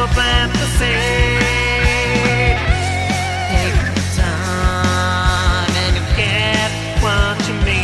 for fantasy. Take the time and you'll get what you need.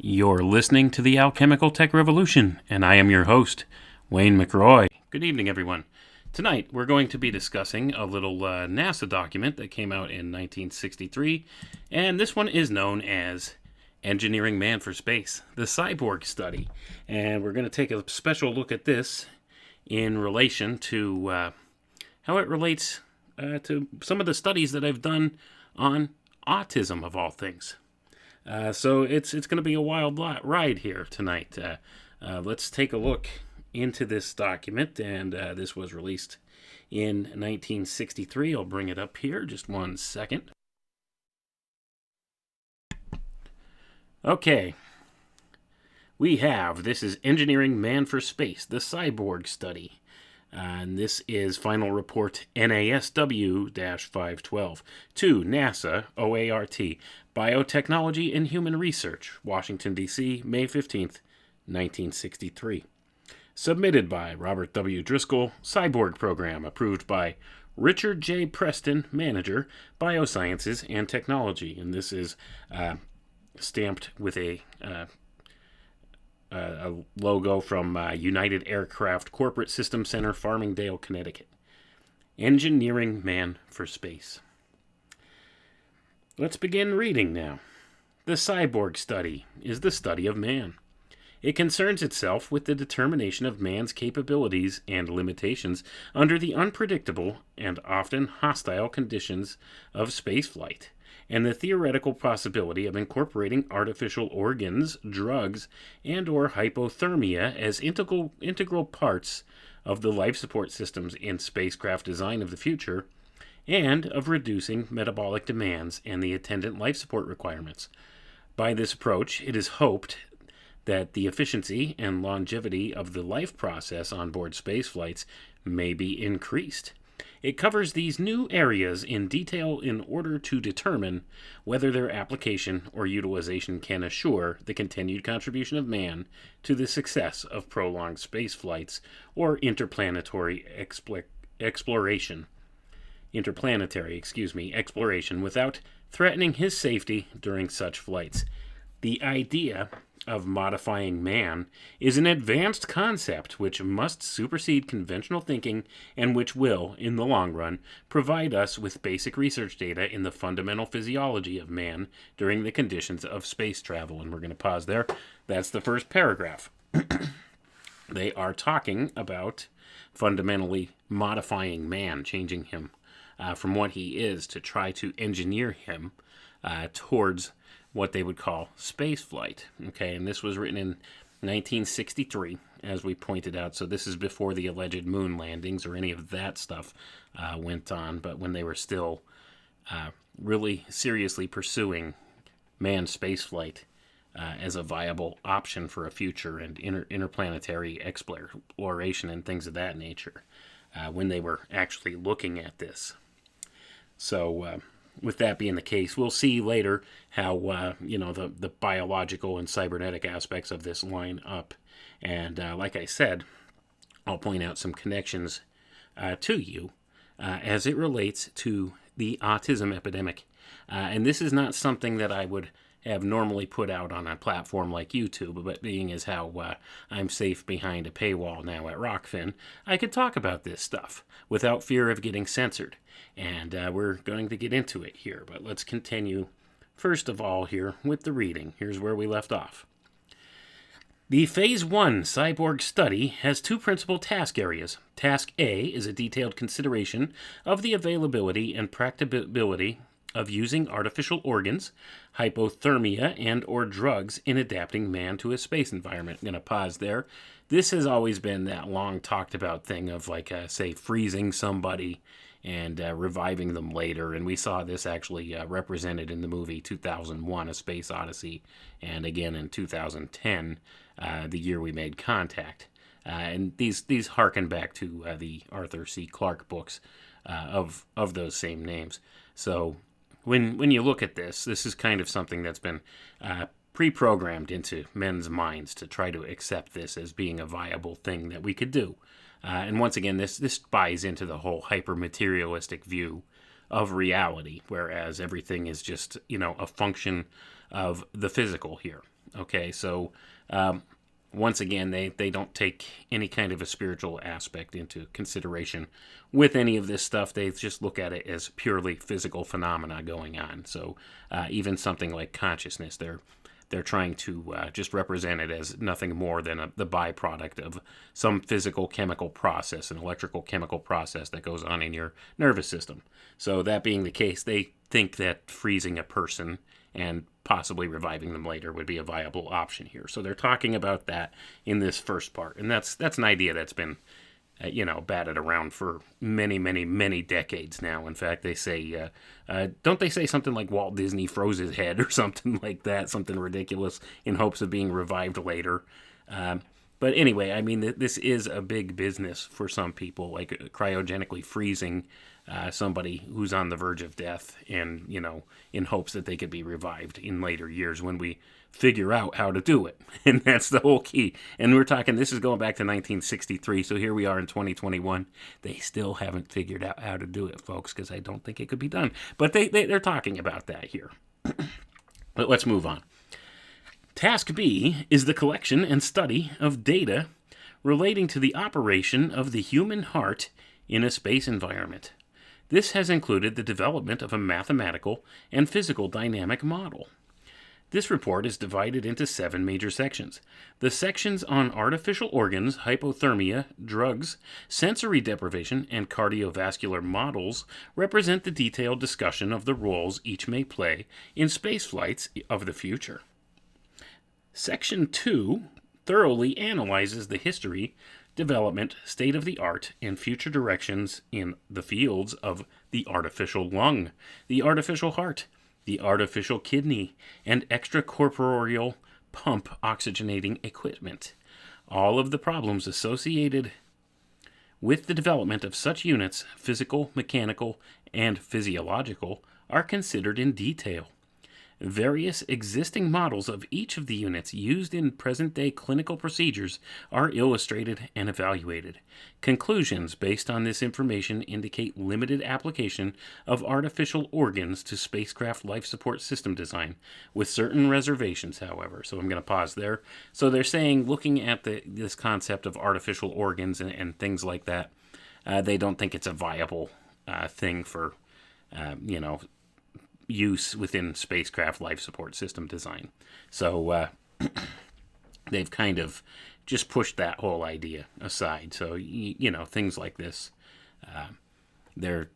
You're listening to the Alchemical Tech Revolution, and I am your host, Wayne McRoy. Good evening, everyone. Tonight, we're going to be discussing a little NASA document that came out in 1963, and this one is known as Engineering Man for Space, the Cyborg study. And we're going to take a special look at this in relation to how it relates to some of the studies that I've done on autism, of all things. So it's going to be a wild ride here tonight. Let's take a look into this document, and this was released in 1963. I'll bring it up here, just one second. Okay, this is Engineering Man for Space, the Cyborg study. And this is Final Report NASw-512 to NASA OART, Biotechnology and Human Research, Washington, D.C., May 15th, 1963. Submitted by Robert W. Driscoll, Cyborg Program, approved by Richard J. Preston, Manager, Biosciences and Technology. And this is stamped with a logo from United Aircraft Corporate System Center, Farmingdale, Connecticut. Engineering Man for Space. Let's begin reading now. The Cyborg study is the study of man. It concerns itself with the determination of man's capabilities and limitations under the unpredictable and often hostile conditions of spaceflight, and the theoretical possibility of incorporating artificial organs, drugs, and or hypothermia as integral parts of the life support systems in spacecraft design of the future, and of reducing metabolic demands and the attendant life support requirements. By this approach, it is hoped that the efficiency and longevity of the life process on board spaceflights may be increased. It covers these new areas in detail in order to determine whether their application or utilization can assure the continued contribution of man to the success of prolonged space flights or interplanetary exploration without threatening his safety during such flights. The idea of modifying man is an advanced concept which must supersede conventional thinking and which will, in the long run, provide us with basic research data in the fundamental physiology of man during the conditions of space travel. And we're going to pause there. That's the first paragraph. They are talking about fundamentally modifying man, changing him from what he is to try to engineer him towards what they would call space flight. Okay, and this was written in 1963, as we pointed out. So this is before the alleged moon landings or any of that stuff went on, but when they were still really seriously pursuing manned spaceflight as a viable option for a future and interplanetary exploration and things of that nature, when they were actually looking at this. So with that being the case, we'll see later how the biological and cybernetic aspects of this line up. And like I said, I'll point out some connections to you as it relates to the autism epidemic. And this is not something that I would have normally put out on a platform like YouTube, but being as how I'm safe behind a paywall now at Rockfin, I could talk about this stuff without fear of getting censored. And we're going to get into it here, but let's continue first of all here with the reading. Here's where we left off. The Phase 1 Cyborg study has two principal task areas. Task A is a detailed consideration of the availability and practicability of using artificial organs, hypothermia, and or drugs in adapting man to a space environment. I'm going to pause there. This has always been that long talked about thing of say freezing somebody and reviving them later. And we saw this actually represented in the movie 2001, A Space Odyssey, and again in 2010, the year we made contact. And these harken back to the Arthur C. Clarke books of those same names. So when you look at this is kind of something that's been pre-programmed into men's minds to try to accept this as being a viable thing that we could do. And once again, this buys into the whole hyper-materialistic view of reality, whereas everything is just, a function of the physical here. Okay, so once again, they don't take any kind of a spiritual aspect into consideration with any of this stuff. They just look at it as purely physical phenomena going on. So even something like consciousness, they're trying to just represent it as nothing more than the byproduct of some physical chemical process, an electrical chemical process that goes on in your nervous system. So that being the case, they think that freezing a person and possibly reviving them later would be a viable option here. So they're talking about that in this first part. And that's an idea that's been batted around for many, many, many decades now. In fact, they say, don't they say something like Walt Disney froze his head or something like that, something ridiculous in hopes of being revived later. But anyway, I mean, this is a big business for some people, like cryogenically freezing somebody who's on the verge of death and, in hopes that they could be revived in later years when we figure out how to do it. And that's the whole key. And we're talking, this is going back to 1963, so here we are in 2021. They still haven't figured out how to do it, folks, because I don't think it could be done. But they're talking about that here. But let's move on. Task B is the collection and study of data relating to the operation of the human heart in a space environment. This has included the development of a mathematical and physical dynamic model. This report is divided into 7 major sections. The sections on artificial organs, hypothermia, drugs, sensory deprivation, and cardiovascular models represent the detailed discussion of the roles each may play in space flights of the future. Section 2 thoroughly analyzes the history, development, state-of-the-art, and future directions in the fields of the artificial lung, the artificial heart, the artificial kidney, and extracorporeal pump oxygenating equipment. All of the problems associated with the development of such units, physical, mechanical, and physiological, are considered in detail. Various existing models of each of the units used in present-day clinical procedures are illustrated and evaluated. Conclusions based on this information indicate limited application of artificial organs to spacecraft life support system design, with certain reservations, however. So I'm going to pause there. So they're saying, looking at this concept of artificial organs and things like that, they don't think it's a viable thing for, use within spacecraft life support system design. So they've kind of just pushed that whole idea aside. So, things like this, they're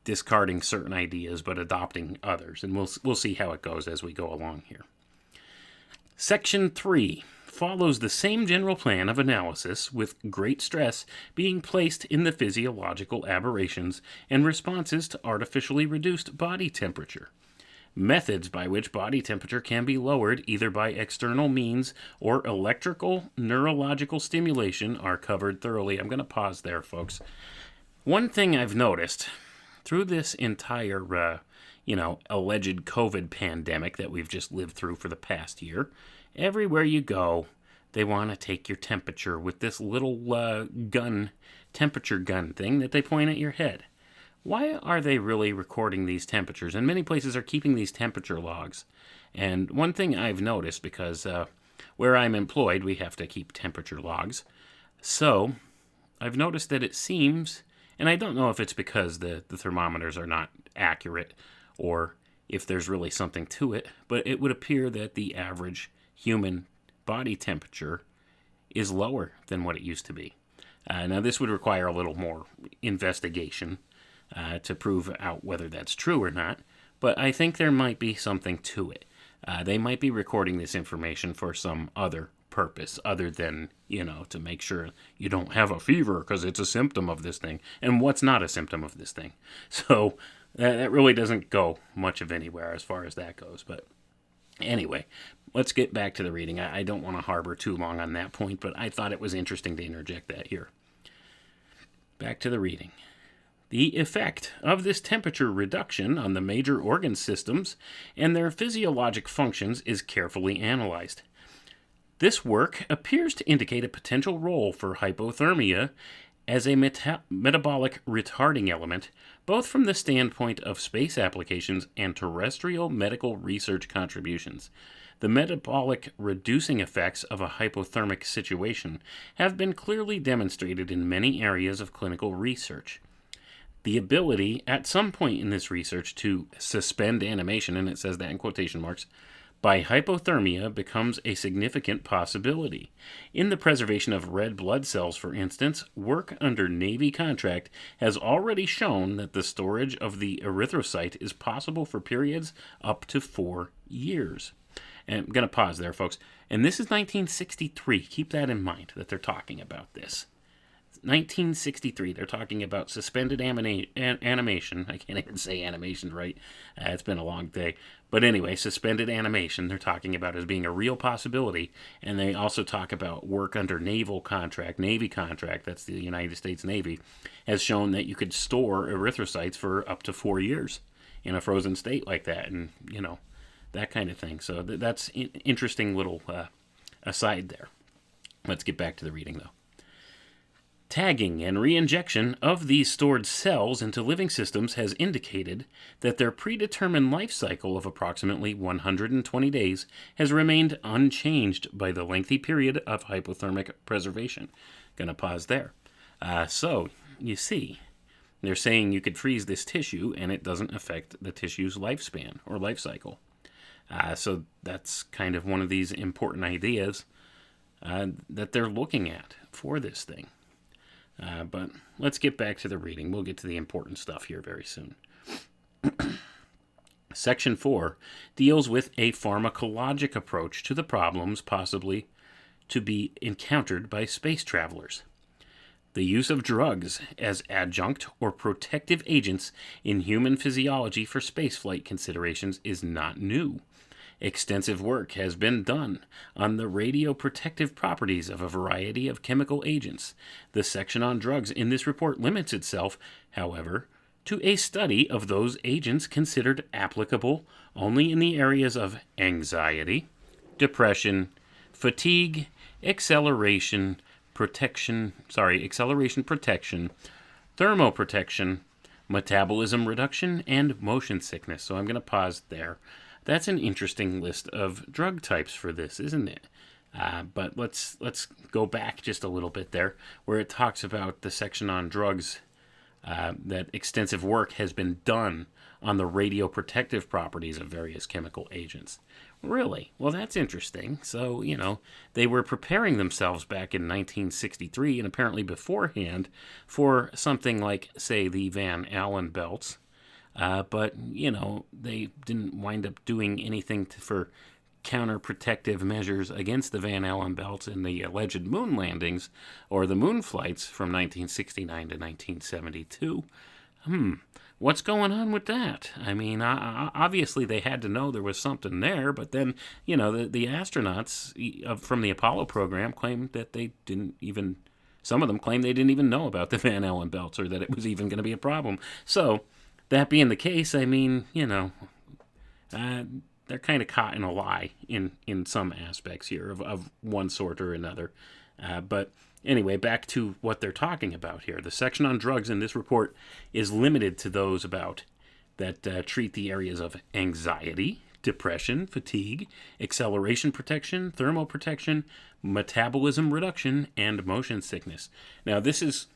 discarding certain ideas but adopting others. And we'll see how it goes as we go along here. Section 3 follows the same general plan of analysis, with great stress being placed in the physiological aberrations and responses to artificially reduced body temperature. Methods by which body temperature can be lowered either by external means or electrical neurological stimulation are covered thoroughly. I'm going to pause there, folks. One thing I've noticed through this entire, alleged COVID pandemic that we've just lived through for the past year, everywhere you go, they want to take your temperature with this little temperature gun thing that they point at your head. Why are they really recording these temperatures? And many places are keeping these temperature logs. And one thing I've noticed, because where I'm employed, we have to keep temperature logs. So I've noticed that it seems, and I don't know if it's because the thermometers are not accurate or if there's really something to it, but it would appear that the average human body temperature is lower than what it used to be. Now, this would require a little more investigation to prove out whether that's true or not, but I think there might be something to it. They might be recording this information for some other purpose other than, to make sure you don't have a fever because it's a symptom of this thing. And what's not a symptom of this thing? So that really doesn't go much of anywhere as far as that goes. But anyway, let's get back to the reading. I don't want to harbor too long on that point, but I thought it was interesting to interject that here. Back to the reading. The effect of this temperature reduction on the major organ systems and their physiologic functions is carefully analyzed. This work appears to indicate a potential role for hypothermia as a metabolic retarding element, both from the standpoint of space applications and terrestrial medical research contributions. The metabolic reducing effects of a hypothermic situation have been clearly demonstrated in many areas of clinical research. The ability, at some point in this research, to suspend animation, and it says that in quotation marks, by hypothermia becomes a significant possibility. In the preservation of red blood cells, for instance, work under Navy contract has already shown that the storage of the erythrocyte is possible for periods up to 4 years. And I'm going to pause there, folks. And this is 1963. Keep that in mind, that they're talking about this. 1963, they're talking about suspended animation. I can't even say animation right. It's been a long day. But anyway, suspended animation, they're talking about as being a real possibility. And they also talk about work under naval contract, Navy contract, that's the United States Navy, has shown that you could store erythrocytes for up to 4 years in a frozen state like that. And, that kind of thing. So that's an interesting little aside there. Let's get back to the reading, though. Tagging and reinjection of these stored cells into living systems has indicated that their predetermined life cycle of approximately 120 days has remained unchanged by the lengthy period of hypothermic preservation. Gonna pause there. So, you see, they're saying you could freeze this tissue and it doesn't affect the tissue's lifespan or life cycle. So that's kind of one of these important ideas that they're looking at for this thing. But let's get back to the reading. We'll get to the important stuff here very soon. Section 4 deals with a pharmacologic approach to the problems possibly to be encountered by space travelers. The use of drugs as adjunct or protective agents in human physiology for spaceflight considerations is not new. Extensive work has been done on the radioprotective properties of a variety of chemical agents. The section on drugs in this report limits itself, however, to a study of those agents considered applicable only in the areas of anxiety, depression, fatigue, acceleration protection, thermoprotection, metabolism reduction, and motion sickness. So I'm going to pause there. That's an interesting list of drug types for this, isn't it? But let's go back just a little bit there, where it talks about the section on drugs that extensive work has been done on the radioprotective properties of various chemical agents. Really? Well, that's interesting. So, they were preparing themselves back in 1963 and apparently beforehand for something like, say, the Van Allen belts. But, they didn't wind up doing anything for counterprotective measures against the Van Allen belts in the alleged moon landings or the moon flights from 1969 to 1972. What's going on with that? I mean, obviously they had to know there was something there, but then, the astronauts from the Apollo program claimed that they didn't even, some of them claimed they didn't even know about the Van Allen belts or that it was even going to be a problem. So, that being the case, I mean, they're kind of caught in a lie in some aspects here of one sort or another. But anyway, back to what they're talking about here. The section on drugs in this report is limited to those that treat the areas of anxiety, depression, fatigue, acceleration protection, thermal protection, metabolism reduction, and motion sickness. Now, this is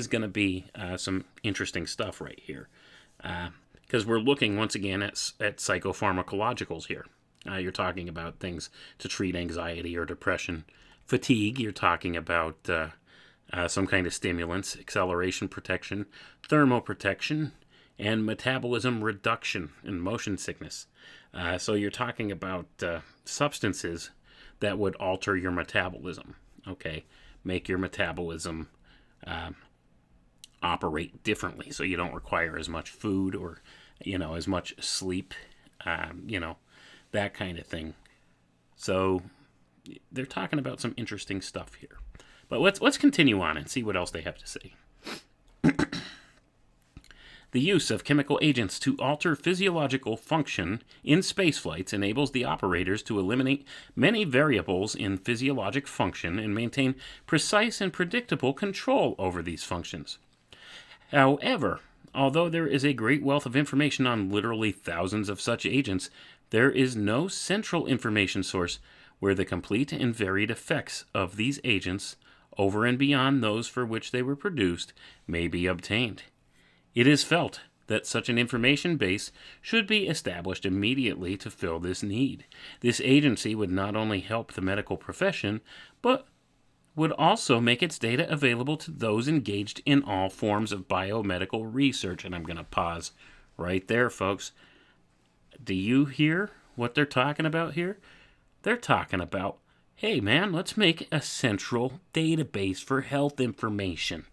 going to be some interesting stuff right here. Because we're looking once again at psychopharmacologicals here. You're talking about things to treat anxiety or depression. Fatigue, you're talking about some kind of stimulants, acceleration protection, thermal protection, and metabolism reduction and motion sickness. So you're talking about substances that would alter your metabolism, okay? Make your metabolism operate differently so you don't require as much food or as much sleep, that kind of thing. So they're talking about some interesting stuff here. But let's continue on and see what else they have to say. The use of chemical agents to alter physiological function in spaceflights enables the operators to eliminate many variables in physiologic function and maintain precise and predictable control over these functions. However, although there is a great wealth of information on literally thousands of such agents, there is no central information source where the complete and varied effects of these agents, over and beyond those for which they were produced, may be obtained. It is felt that such an information base should be established immediately to fill this need. This agency would not only help the medical profession, but would also make its data available to those engaged in all forms of biomedical research. And I'm going to pause right there, folks. Do you hear what they're talking about here? They're talking about, hey man, let's make a central database for health information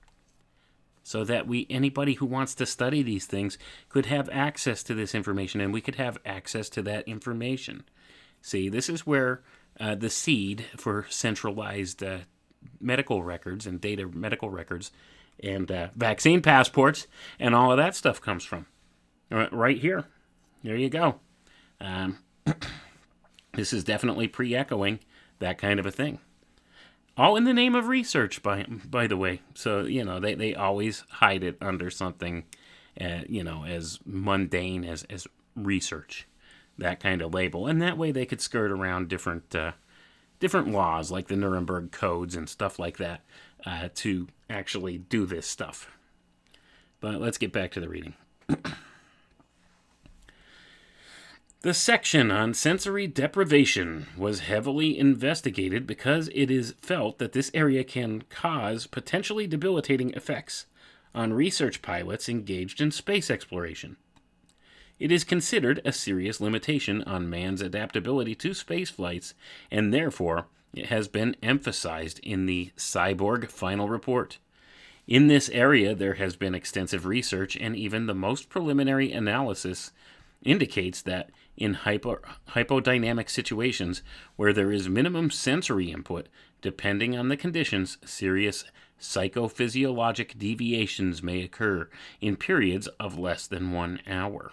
so that anybody who wants to study these things could have access to this information and we could have access to that information. See, this is where the seed for centralized medical records and data medical records and vaccine passports and all of that stuff comes from. Right here. There you go. This is definitely pre-echoing that kind of a thing. All in the name of research, by the way. So, they always hide it under something, as mundane as research. That kind of label. And that way they could skirt around different laws, like the Nuremberg codes and stuff like that, to actually do this stuff. But let's get back to the reading. The section on sensory deprivation was heavily investigated because it is felt that this area can cause potentially debilitating effects on research pilots engaged in space exploration. It is considered a serious limitation on man's adaptability to space flights, and therefore it has been emphasized in the Cyborg final report. In this area, there has been extensive research, and even the most preliminary analysis indicates that in hypodynamic situations where there is minimum sensory input, depending on the conditions, serious psychophysiologic deviations may occur in periods of less than 1 hour.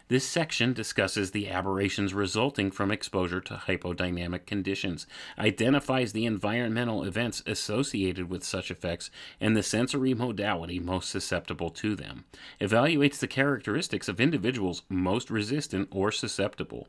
This section discusses the aberrations resulting from exposure to hypodynamic conditions, identifies the environmental events associated with such effects and the sensory modality most susceptible to them, evaluates the characteristics of individuals most resistant or susceptible.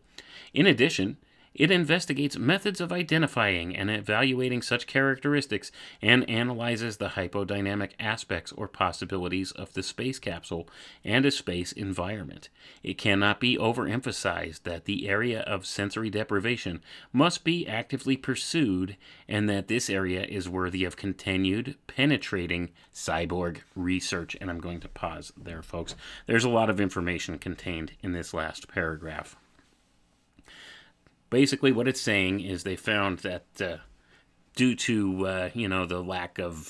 In addition, It investigates methods of identifying and evaluating such characteristics and analyzes the hypodynamic aspects or possibilities of the space capsule and a space environment. It cannot be overemphasized that the area of sensory deprivation must be actively pursued and that this area is worthy of continued, penetrating cyborg research. And I'm going to pause there, folks. There's a lot of information contained in this last paragraph. Basically, what it's saying is they found that due to, the lack of,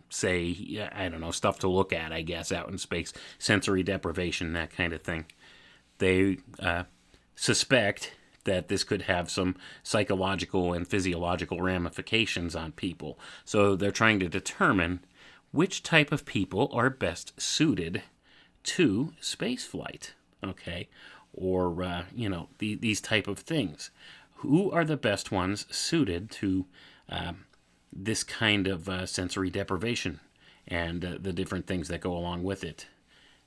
stuff to look at, I guess, out in space, sensory deprivation, that kind of thing, they suspect that this could have some psychological and physiological ramifications on people. So they're trying to determine which type of people are best suited to spaceflight, okay? Or, these type of things. Who are the best ones suited to this kind of sensory deprivation and the different things that go along with it?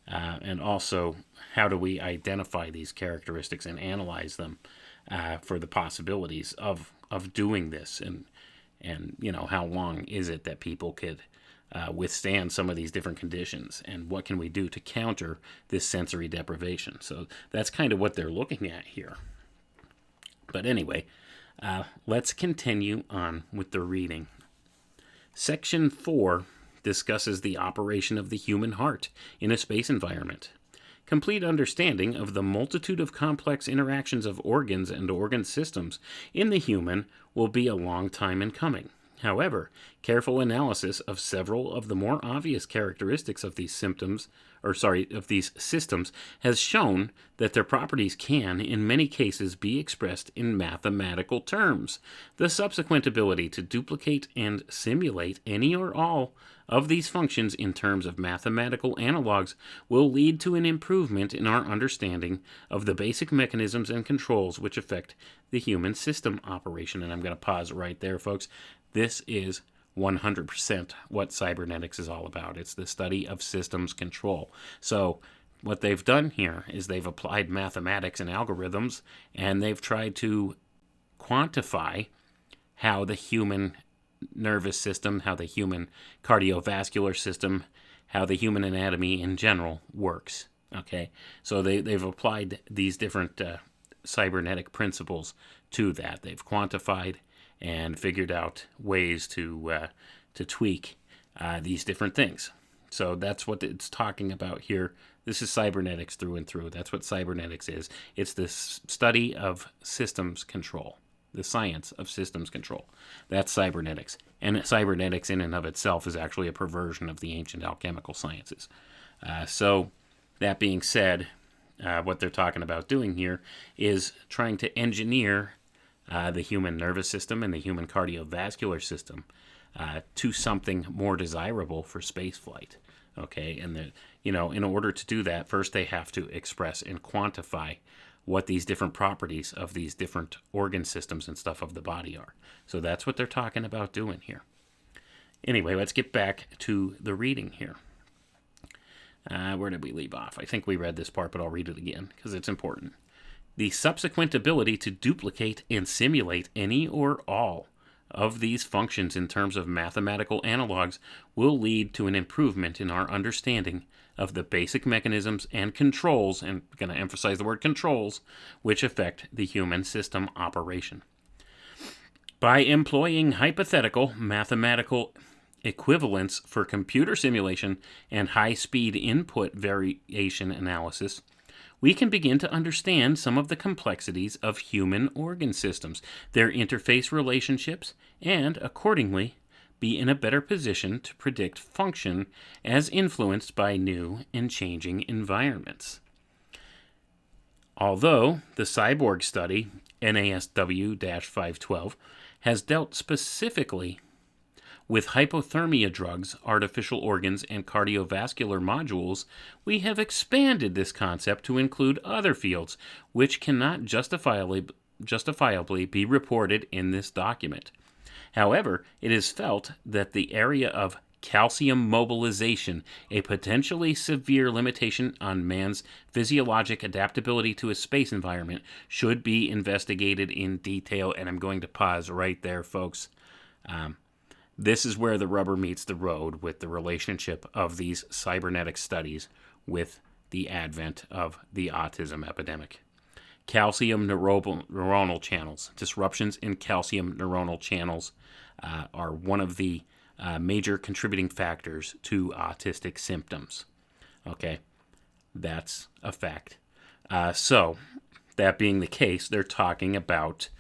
And also, how do we identify these characteristics and analyze them for the possibilities of doing this? And how long is it that people could withstand some of these different conditions, and what can we do to counter this sensory deprivation? So that's kind of what they're looking at here. But anyway, let's continue on with the reading. Section 4 discusses the operation of the human heart in a space environment. Complete understanding of the multitude of complex interactions of organs and organ systems in the human will be a long time in coming. However, careful analysis of several of the more obvious characteristics of these systems has shown that their properties can, in many cases, be expressed in mathematical terms. The subsequent ability to duplicate and simulate any or all of these functions in terms of mathematical analogs will lead to an improvement in our understanding of the basic mechanisms and controls which affect the human system operation. And I'm going to pause right there, folks. This is 100% what cybernetics is all about. It's the study of systems control. So what they've done here is they've applied mathematics and algorithms, and they've tried to quantify how the human nervous system, how the human cardiovascular system, how the human anatomy in general works. Okay, so they've applied these different cybernetic principles to that. They've quantified and figured out ways to tweak these different things. So that's what it's talking about here. This is cybernetics through and through. That's what cybernetics is. It's the study of systems control, the science of systems control. That's cybernetics. And cybernetics in and of itself is actually a perversion of the ancient alchemical sciences. So that being said, what they're talking about doing here is trying to engineer the human nervous system and the human cardiovascular system to something more desirable for spaceflight. Okay, and in order to do that, first they have to express and quantify what these different properties of these different organ systems and stuff of the body are. So that's what they're talking about doing here. Anyway, let's get back to the reading here. Where did we leave off? I think we read this part, but I'll read it again because it's important. The subsequent ability to duplicate and simulate any or all of these functions in terms of mathematical analogs will lead to an improvement in our understanding of the basic mechanisms and controls, and I'm going to emphasize the word controls, which affect the human system operation. By employing hypothetical mathematical equivalence for computer simulation and high-speed input variation analysis, we can begin to understand some of the complexities of human organ systems, their interface relationships, and, accordingly, be in a better position to predict function as influenced by new and changing environments. Although the Cyborg study, NASw-512, has dealt specifically with hypothermia drugs, artificial organs, and cardiovascular modules, we have expanded this concept to include other fields which cannot justifiably be reported in this document. However, it is felt that the area of calcium mobilization, a potentially severe limitation on man's physiologic adaptability to a space environment, should be investigated in detail. And I'm going to pause right there, folks. This is where the rubber meets the road with the relationship of these cybernetic studies with the advent of the autism epidemic. Calcium neuronal channels. Disruptions in calcium neuronal channels are one of the major contributing factors to autistic symptoms. Okay, that's a fact. So, that being the case, they're talking about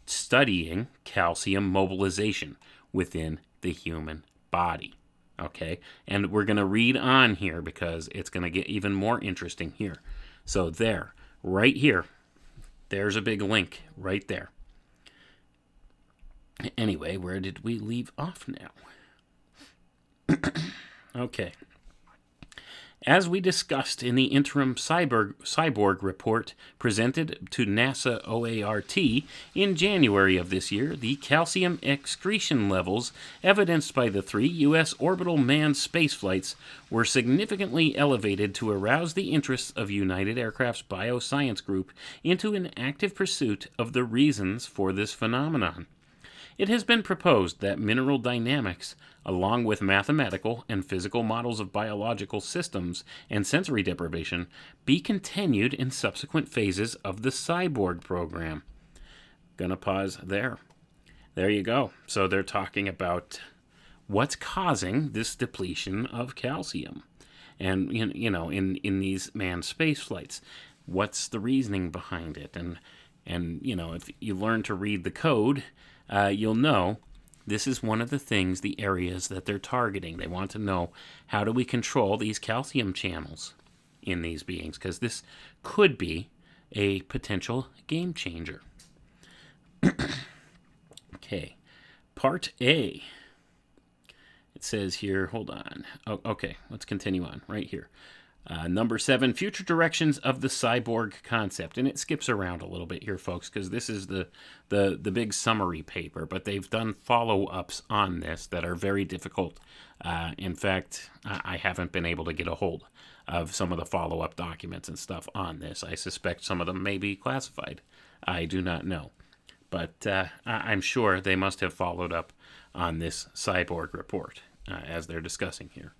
studying calcium mobilization within the human body. Okay, and we're going to read on here because it's going to get even more interesting here. So there, right here, there's a big link right there. Anyway, where did we leave off now? Okay. As we discussed in the interim Cyborg report presented to NASA OART in January of this year, the calcium excretion levels evidenced by the 3 U.S. orbital manned spaceflights were significantly elevated to arouse the interest of United Aircraft's Bioscience Group into an active pursuit of the reasons for this phenomenon. It has been proposed that mineral dynamics, along with mathematical and physical models of biological systems and sensory deprivation, be continued in subsequent phases of the Cyborg program. Gonna pause there. There you go. So they're talking about what's causing this depletion of calcium. And, in these manned space flights, what's the reasoning behind it? And if you learn to read the code, you'll know this is one of the things, the areas that they're targeting. They want to know, how do we control these calcium channels in these beings? Because this could be a potential game changer. Okay, Part A. It says here, hold on. Oh, okay, let's continue on right here. Number 7, future directions of the cyborg concept. And it skips around a little bit here, folks, because this is the big summary paper. But they've done follow-ups on this that are very difficult. In fact, I haven't been able to get a hold of some of the follow-up documents and stuff on this. I suspect some of them may be classified. I do not know. But I'm sure they must have followed up on this cyborg report as they're discussing here.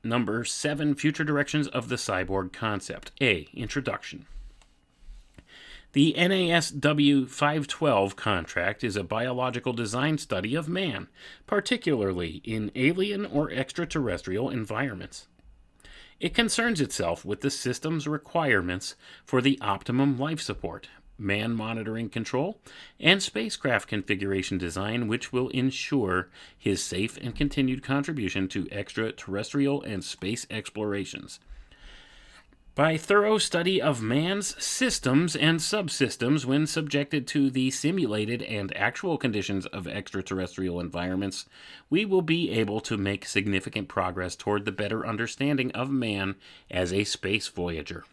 Number 7, future directions of the cyborg concept. A, introduction. The NASw-512 contract is a biological design study of man, particularly in alien or extraterrestrial environments. It concerns itself with the system's requirements for the optimum life support, man monitoring control, and spacecraft configuration design, which will ensure his safe and continued contribution to extraterrestrial and space explorations. By thorough study of man's systems and subsystems when subjected to the simulated and actual conditions of extraterrestrial environments, we will be able to make significant progress toward the better understanding of man as a space voyager.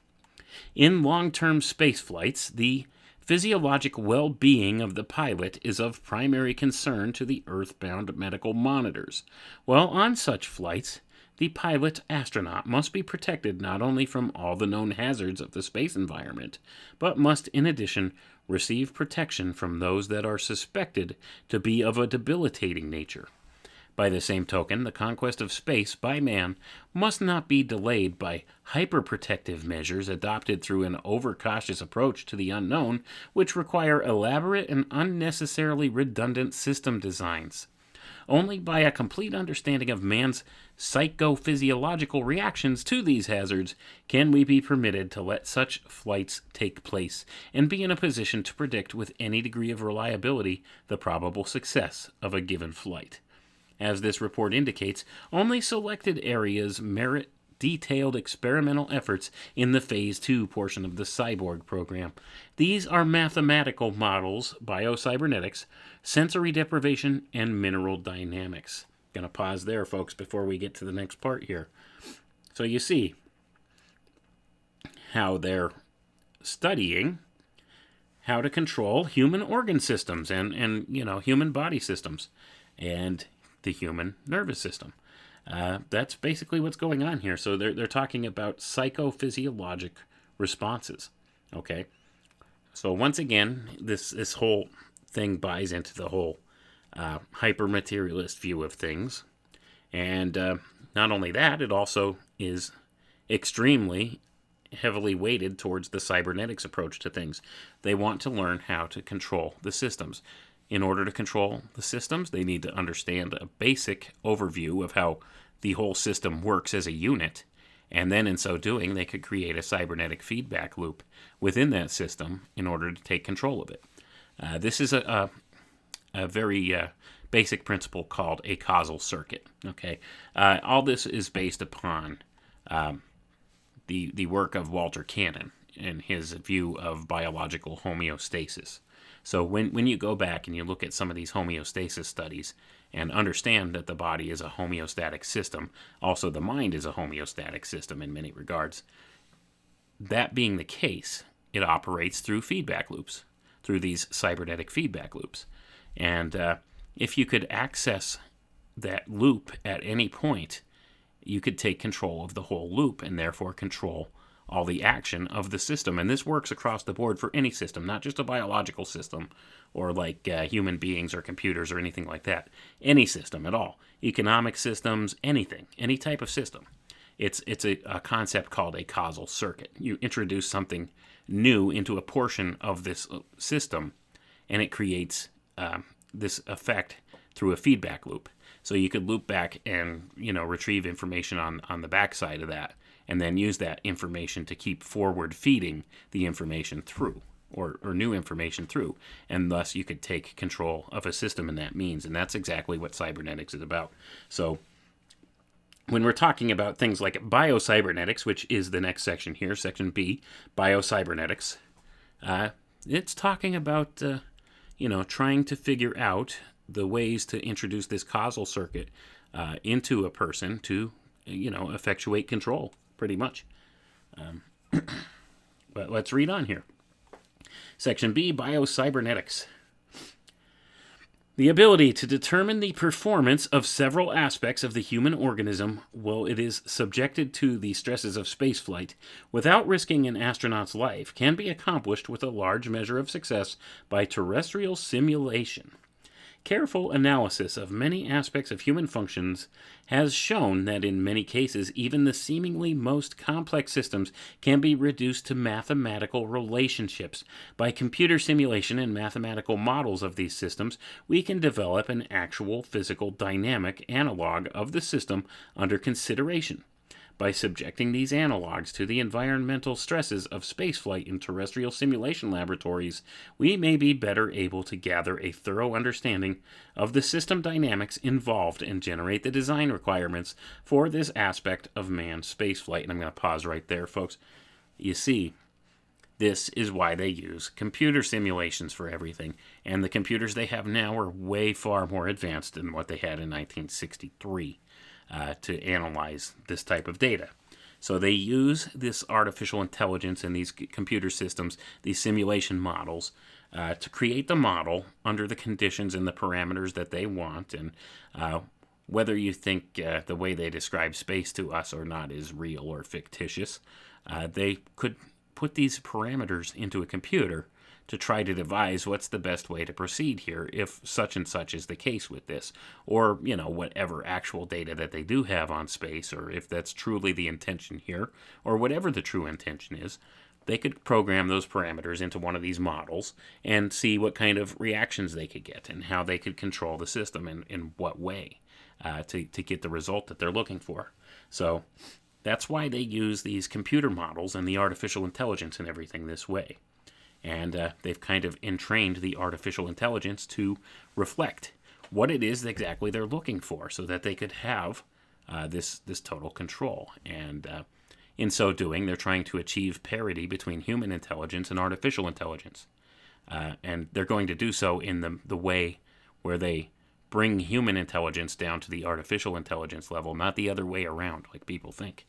In long-term space flights, the physiologic well-being of the pilot is of primary concern to the Earthbound medical monitors. While on such flights, the pilot-astronaut must be protected not only from all the known hazards of the space environment, but must in addition receive protection from those that are suspected to be of a debilitating nature. By the same token, the conquest of space by man must not be delayed by hyperprotective measures adopted through an overcautious approach to the unknown, which require elaborate and unnecessarily redundant system designs. Only by a complete understanding of man's psychophysiological reactions to these hazards can we be permitted to let such flights take place and be in a position to predict with any degree of reliability the probable success of a given flight. As this report indicates, only selected areas merit detailed experimental efforts in the Phase 2 portion of the Cyborg program. These are mathematical models, biocybernetics, sensory deprivation, and mineral dynamics. Gonna pause there, folks, before we get to the next part here. So you see how they're studying how to control human organ systems and human body systems. and the human nervous system. That's basically what's going on here. So they're talking about psychophysiologic responses. Okay, so once again, this whole thing buys into the whole hyper materialist view of things, and not only that, it also is extremely heavily weighted towards the cybernetics approach to things. They want to learn how to control the systems. In order to control the systems, they need to understand a basic overview of how the whole system works as a unit, and then in so doing, they could create a cybernetic feedback loop within that system in order to take control of it. This is a very basic principle called a causal circuit. Okay, all this is based upon the work of Walter Cannon and his view of biological homeostasis. So when you go back and you look at some of these homeostasis studies and understand that the body is a homeostatic system, also the mind is a homeostatic system in many regards, that being the case, it operates through feedback loops, through these cybernetic feedback loops. And if you could access that loop at any point, you could take control of the whole loop and therefore control all the action of the system. And this works across the board for any system, not just a biological system or like human beings or computers or anything like that. Any system at all. Economic systems, anything, any type of system. It's a concept called a causal circuit. You introduce something new into a portion of this system, and it creates this effect through a feedback loop. So you could loop back and retrieve information on the backside of that, and then use that information to keep forward feeding the information through, or new information through, and thus you could take control of a system in that means, and that's exactly what cybernetics is about. So when we're talking about things like biocybernetics, which is the next section here, section B, biocybernetics, it's talking about trying to figure out the ways to introduce this causal circuit into a person to, effectuate control, pretty much. But let's read on here. Section B, Biocybernetics. The ability to determine the performance of several aspects of the human organism while it is subjected to the stresses of spaceflight without risking an astronaut's life can be accomplished with a large measure of success by terrestrial simulation. Careful analysis of many aspects of human functions has shown that in many cases, even the seemingly most complex systems can be reduced to mathematical relationships. By computer simulation and mathematical models of these systems, we can develop an actual physical dynamic analog of the system under consideration. By subjecting these analogs to the environmental stresses of spaceflight in terrestrial simulation laboratories, we may be better able to gather a thorough understanding of the system dynamics involved and generate the design requirements for this aspect of manned spaceflight. And I'm going to pause right there, folks. You see, this is why they use computer simulations for everything. And the computers they have now are way far more advanced than what they had in 1963. To analyze this type of data. So they use this artificial intelligence and these computer systems, these simulation models, to create the model under the conditions and the parameters that they want. And whether you think the way they describe space to us or not is real or fictitious, they could put these parameters into a computer to try to devise what's the best way to proceed here if such and such is the case with this, or whatever actual data that they do have on space, or if that's truly the intention here, or whatever the true intention is. They could program those parameters into one of these models and see what kind of reactions they could get and how they could control the system in what way to get the result that they're looking for. So that's why they use these computer models and the artificial intelligence and everything this way. And they've kind of entrained the artificial intelligence to reflect what it is exactly they're looking for so that they could have this total control. And in so doing, they're trying to achieve parity between human intelligence and artificial intelligence. And they're going to do so in the way where they bring human intelligence down to the artificial intelligence level, not the other way around like people think.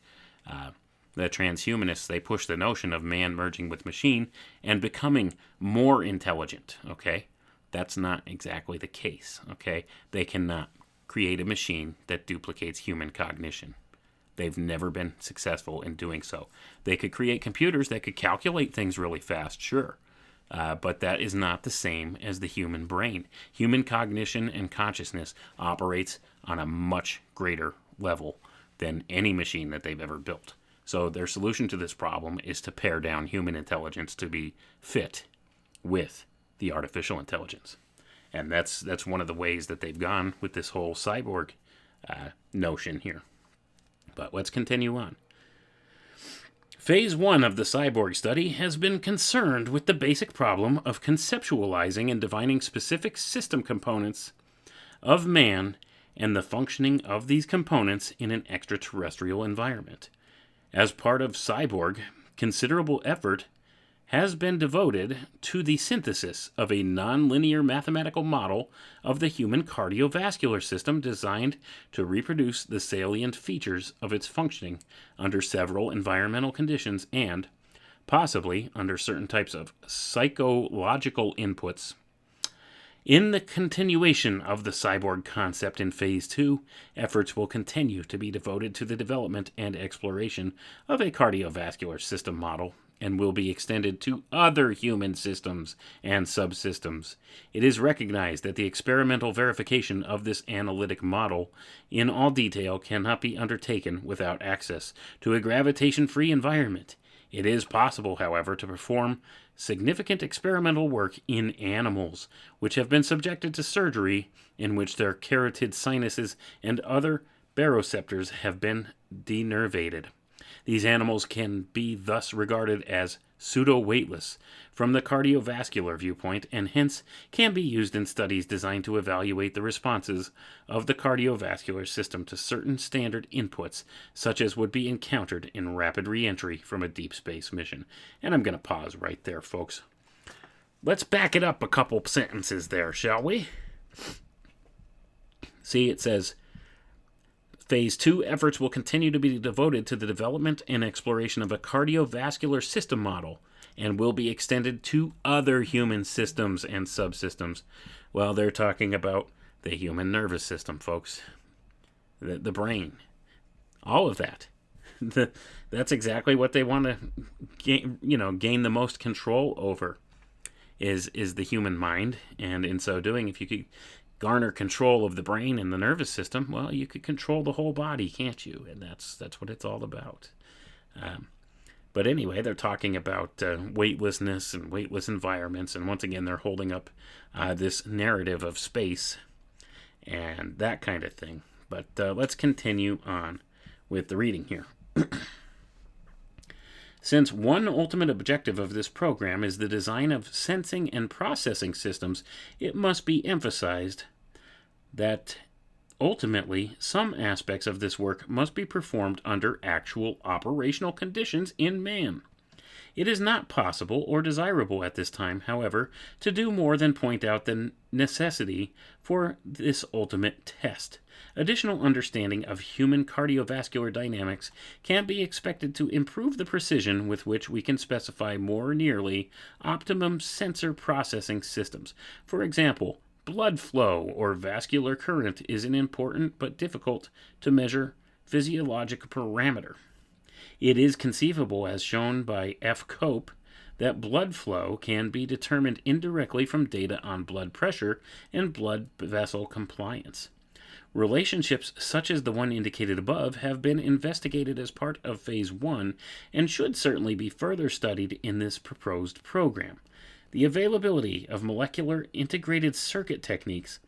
The transhumanists, they push the notion of man merging with machine and becoming more intelligent, okay? That's not exactly the case, okay? They cannot create a machine that duplicates human cognition. They've never been successful in doing so. They could create computers that could calculate things really fast, sure. But that is not the same as the human brain. Human cognition and consciousness operates on a much greater level than any machine that they've ever built. So their solution to this problem is to pare down human intelligence to be fit with the artificial intelligence. And that's one of the ways that they've gone with this whole cyborg notion here. But let's continue on. Phase 1 of the Cyborg study has been concerned with the basic problem of conceptualizing and defining specific system components of man and the functioning of these components in an extraterrestrial environment. As part of Cyborg, considerable effort has been devoted to the synthesis of a nonlinear mathematical model of the human cardiovascular system designed to reproduce the salient features of its functioning under several environmental conditions and, possibly, under certain types of psychological inputs. In the continuation of the cyborg concept in Phase 2, efforts will continue to be devoted to the development and exploration of a cardiovascular system model and will be extended to other human systems and subsystems. It is recognized that the experimental verification of this analytic model in all detail cannot be undertaken without access to a gravitation-free environment. It is possible, however, to perform significant experimental work in animals, which have been subjected to surgery in which their carotid sinuses and other baroreceptors have been denervated. These animals can be thus regarded as pseudo-weightless from the cardiovascular viewpoint and hence can be used in studies designed to evaluate the responses of the cardiovascular system to certain standard inputs, such as would be encountered in rapid re-entry from a deep space mission. And I'm going to pause right there, folks. Let's back it up a couple sentences there, shall we? See, it says, Phase 2 efforts will continue to be devoted to the development and exploration of a cardiovascular system model and will be extended to other human systems and subsystems. Well, they're talking about the human nervous system, folks. The brain. All of that. That's exactly what they want to gain the most control over is the human mind. And in so doing, if you could garner control of the brain and the nervous system, well, you could control the whole body, can't you? And that's what it's all about. But anyway, they're talking about weightlessness and weightless environments, and once again, they're holding up this narrative of space and that kind of thing. But let's continue on with the reading here. Since one ultimate objective of this program is the design of sensing and processing systems, it must be emphasized that ultimately some aspects of this work must be performed under actual operational conditions in man. It is not possible or desirable at this time, however, to do more than point out the necessity for this ultimate test. Additional understanding of human cardiovascular dynamics can be expected to improve the precision with which we can specify more nearly optimum sensor processing systems. For example, blood flow or vascular current is an important but difficult to measure physiologic parameter. It is conceivable, as shown by F. Cope, that blood flow can be determined indirectly from data on blood pressure and blood vessel compliance. Relationships such as the one indicated above have been investigated as part of Phase 1 and should certainly be further studied in this proposed program. The availability of molecular integrated circuit techniques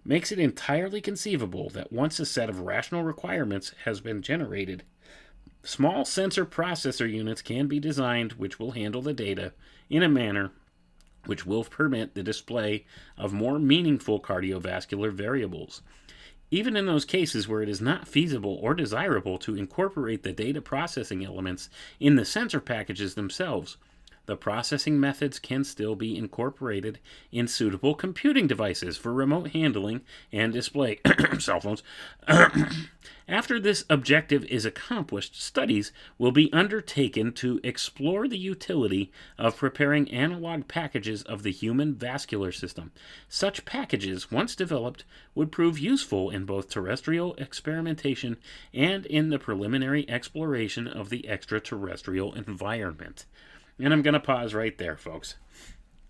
makes it entirely conceivable that once a set of rational requirements has been generated, small sensor processor units can be designed which will handle the data in a manner which will permit the display of more meaningful cardiovascular variables. Even in those cases where it is not feasible or desirable to incorporate the data processing elements in the sensor packages themselves, the processing methods can still be incorporated in suitable computing devices for remote handling and display. Cell phones. After this objective is accomplished, studies will be undertaken to explore the utility of preparing analog packages of the human vascular system. Such packages, once developed, would prove useful in both terrestrial experimentation and in the preliminary exploration of the extraterrestrial environment. And I'm going to pause right there, folks.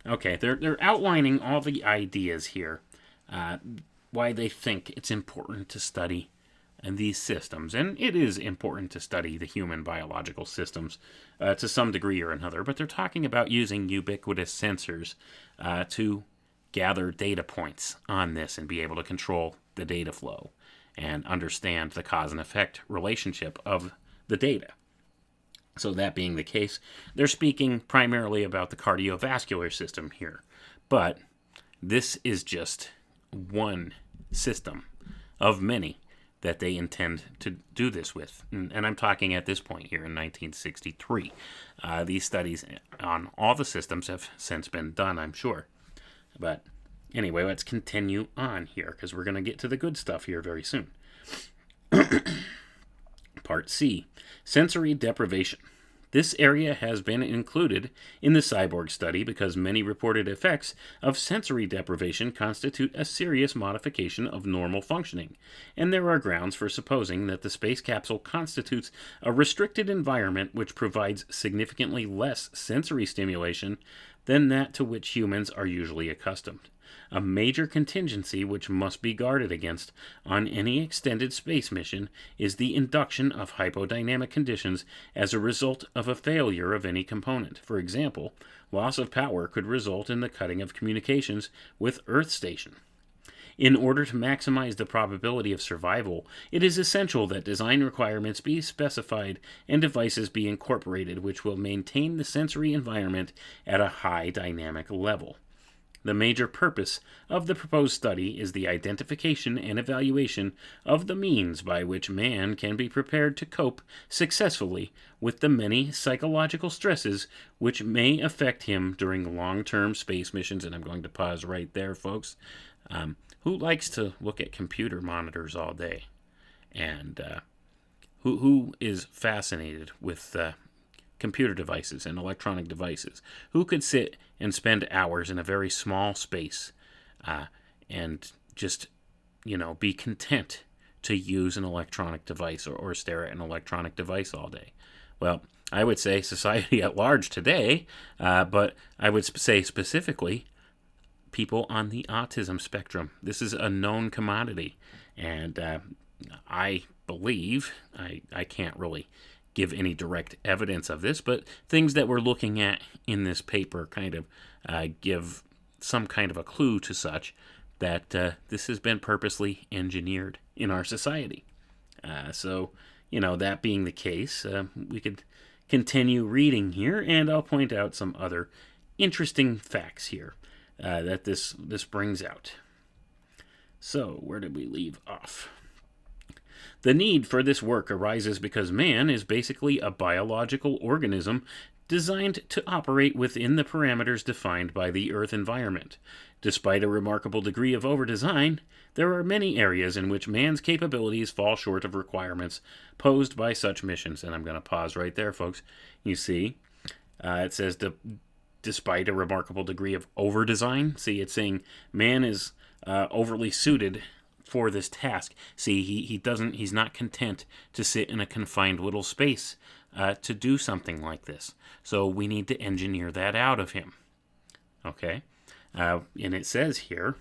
Okay, they're outlining all the ideas here, why they think it's important to study these systems. And it is important to study the human biological systems to some degree or another, but they're talking about using ubiquitous sensors to gather data points on this and be able to control the data flow and understand the cause and effect relationship of the data. So that being the case, they're speaking primarily about the cardiovascular system here. But this is just one system of many that they intend to do this with. And I'm talking at this point here in 1963. These studies on all the systems have since been done, I'm sure. But anyway, let's continue on here because we're going to get to the good stuff here very soon. Part C, sensory deprivation. This area has been included in the Cyborg study because many reported effects of sensory deprivation constitute a serious modification of normal functioning, and there are grounds for supposing that the space capsule constitutes a restricted environment which provides significantly less sensory stimulation than that to which humans are usually accustomed. A major contingency which must be guarded against on any extended space mission is the induction of hypodynamic conditions as a result of a failure of any component. For example, loss of power could result in the cutting of communications with Earth Station. In order to maximize the probability of survival, it is essential that design requirements be specified and devices be incorporated which will maintain the sensory environment at a high dynamic level. The major purpose of the proposed study is the identification and evaluation of the means by which man can be prepared to cope successfully with the many psychological stresses which may affect him during long-term space missions. And I'm going to pause right there, folks. Who likes to look at computer monitors all day? And who is fascinated with computer devices and electronic devices? Who could sit and spend hours in a very small space and just, be content to use an electronic device or stare at an electronic device all day? Well, I would say society at large today, but I would say specifically people on the autism spectrum. This is a known commodity, and I believe, I can't really give any direct evidence of this, but things that we're looking at in this paper kind of give some kind of a clue to such that this has been purposely engineered in our society. So, that being the case, we could continue reading here, and I'll point out some other interesting facts here that this brings out. So, where did we leave off? The need for this work arises because man is basically a biological organism designed to operate within the parameters defined by the Earth environment. Despite a remarkable degree of overdesign, there are many areas in which man's capabilities fall short of requirements posed by such missions. And I'm going to pause right there, folks. You see, it says despite a remarkable degree of overdesign. See, it's saying man is overly suited for this task. See, he's not content to sit in a confined little space to do something like this. So we need to engineer that out of him. Okay? And it says here,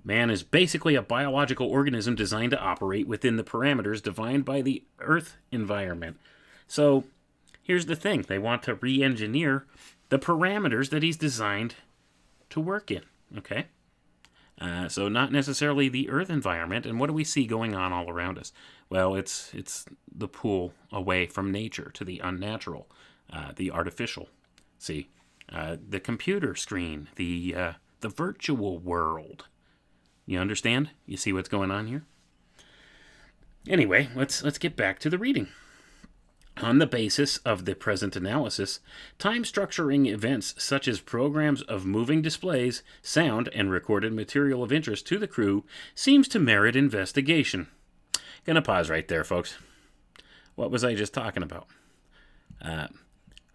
man is basically a biological organism designed to operate within the parameters defined by the Earth environment. So here's the thing. They want to re-engineer the parameters that he's designed to work in. Okay? So not necessarily the Earth environment. And what do we see going on all around us? Well, it's the pull away from nature to the unnatural, the artificial. See, the computer screen, the virtual world. You understand? You see what's going on here? Anyway, let's get back to the reading. On the basis of the present analysis, time structuring events such as programs of moving displays, sound, and recorded material of interest to the crew seems to merit investigation. Gonna pause right there, folks. What was I just talking about?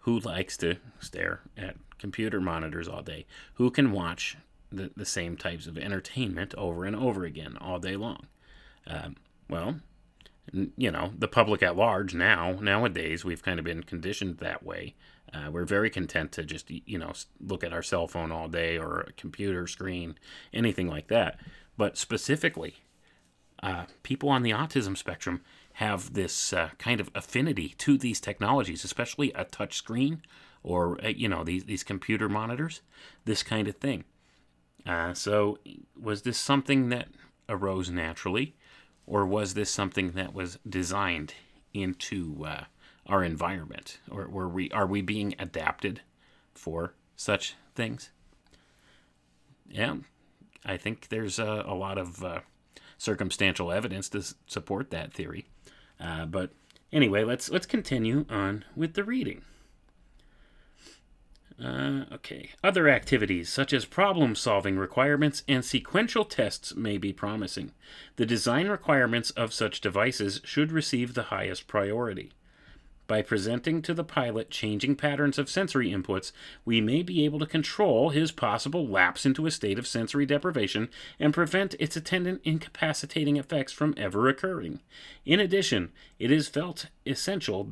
Who likes to stare at computer monitors all day? Who can watch the same types of entertainment over and over again all day long? Well, the public at large nowadays, we've kind of been conditioned that way. We're very content to just, look at our cell phone all day or a computer screen, anything like that. But specifically, people on the autism spectrum have this kind of affinity to these technologies, especially a touch screen or, these computer monitors, this kind of thing. So was this something that arose naturally? Or was this something that was designed into our environment? Or are we being adapted for such things? Yeah, I think there's a lot of circumstantial evidence to support that theory. But anyway, let's continue on with the reading. Okay. Other activities, such as problem-solving requirements and sequential tests, may be promising. The design requirements of such devices should receive the highest priority. By presenting to the pilot changing patterns of sensory inputs, we may be able to control his possible lapse into a state of sensory deprivation and prevent its attendant incapacitating effects from ever occurring. In addition, it is felt essential